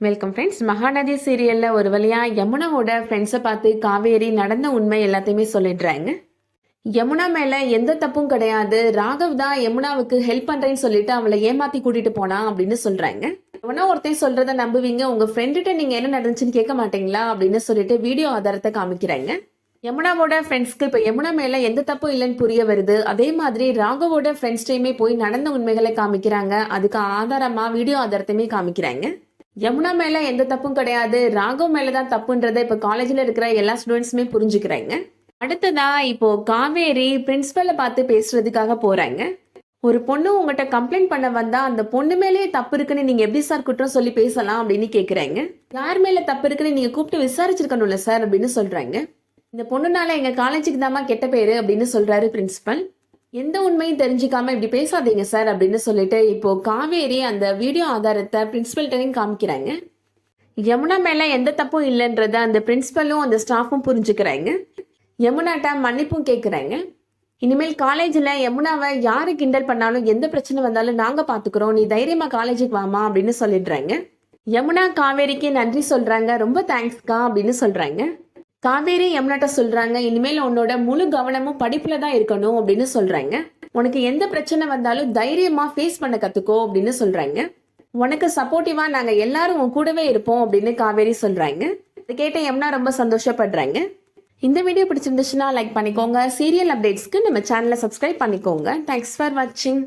Welcome friends. Mahanadi சீரியல்ல ஒரு வழியா யமுனாவோட ஃப்ரெண்ட்ஸை பார்த்து காவேரி நடந்த உண்மை எல்லாத்தையுமே சொல்லிடுறாங்க. யமுனா மேல எந்த தப்பும் கிடையாது, ராகவ் தான் யமுனாவுக்கு ஹெல்ப் பண்றேன்னு சொல்லிட்டு அவளை ஏமாத்தி கூட்டிட்டு போனா அப்படின்னு சொல்றாங்க. யமுனா ஒருத்தையும் சொல்றத நம்புவீங்க, உங்க ஃப்ரெண்டுகிட்ட நீங்க என்ன நடந்துச்சுன்னு கேட்க மாட்டீங்களா அப்படின்னு சொல்லிட்டு வீடியோ ஆதாரத்தை காமிக்கிறாங்க. யமுனாவோட ஃப்ரெண்ட்ஸ்க்கு இப்ப யமுனா மேல எந்த தப்பும் இல்லைன்னு புரிய வருது. அதே மாதிரி ராகவோட ஃப்ரெண்ட்ஸ்டையுமே போய் நடந்த உண்மைகளை காமிக்கிறாங்க. அதுக்கு ஆதாரமா வீடியோ ஆதாரத்தையுமே காமிக்கிறாங்க. யமுனா மேல எந்த தப்பும் கிடையாது, ராகவ் மேலதான் தப்புன்றதை இப்ப காலேஜ்ல இருக்கிற எல்லா ஸ்டூடெண்ட்ஸுமே புரிஞ்சுக்கிறாங்க. அடுத்ததா இப்போ காவேரி பிரின்சிபலை பார்த்து பேசுறதுக்காக போறாங்க. ஒரு பொண்ணு உங்ககிட்ட கம்ப்ளைண்ட் பண்ண வந்தா அந்த பொண்ணு மேலேயே தப்பு இருக்குன்னு நீங்க எப்படி சார் குற்றம் சொல்லி பேசலாம் அப்படின்னு கேக்குறாங்க. யார் மேல தப்பு இருக்குன்னு நீங்க கூப்பிட்டு விசாரிச்சிருக்கணும்ல சார் அப்படின்னு சொல்றாங்க. இந்த பொண்ணுனால எங்க காலேஜுக்கு தாமா கெட்ட பேரு அப்படின்னு சொல்றாரு பிரின்சிபல். எந்த உண்மையும் தெரிஞ்சுக்காம இப்படி பேசாதீங்க சார் அப்படின்னு சொல்லிட்டு இப்போ காவேரி அந்த வீடியோ ஆதாரத்தை பிரின்சிபல்கிட்டையும் காமிக்கிறாங்க. யமுனா மேல எந்த தப்பும் இல்லைன்றத அந்த பிரின்சிபலும் அந்த ஸ்டாஃபும் புரிஞ்சுக்கிறாங்க. யமுனாட்ட மன்னிப்பும் கேட்குறாங்க. இனிமேல் காலேஜில் யமுனாவை யாரு கிண்டல் பண்ணாலும் எந்த பிரச்சனை வந்தாலும் நாங்கள் பார்த்துக்குறோம், நீ தைரியமாக காலேஜுக்கு வாமா அப்படின்னு சொல்லிடுறாங்க. யமுனா காவேரிக்கு நன்றி சொல்கிறாங்க. ரொம்ப தேங்க்ஸ்க்கா அப்படின்னு சொல்கிறாங்க. காவேரி யமுனாட்ட சொல்றாங்க, இனிமேல் உன்னோட முழு கவனமும் படிப்புல தான் இருக்கணும் அப்படின்னு சொல்றாங்க. உனக்கு எந்த பிரச்சனை வந்தாலும் தைரியமா ஃபேஸ் பண்ண கத்துக்கோ அப்படின்னு சொல்றாங்க. உனக்கு சப்போர்ட்டிவா நாங்க எல்லாரும் உன் கூடவே இருப்போம் அப்படின்னு காவேரி சொல்றாங்க. இதை கேட்ட யமுனா ரொம்ப சந்தோஷப்படுறாங்க. இந்த வீடியோ பிடிச்சிருந்துச்சுன்னா லைக் பண்ணிக்கோங்க. சீரியல் அப்டேட்ஸ்க்கு நம்ம சேனலை சப்ஸ்கிரைப் பண்ணிக்கோங்க. தேங்க்ஸ் ஃபார் வாட்சிங்.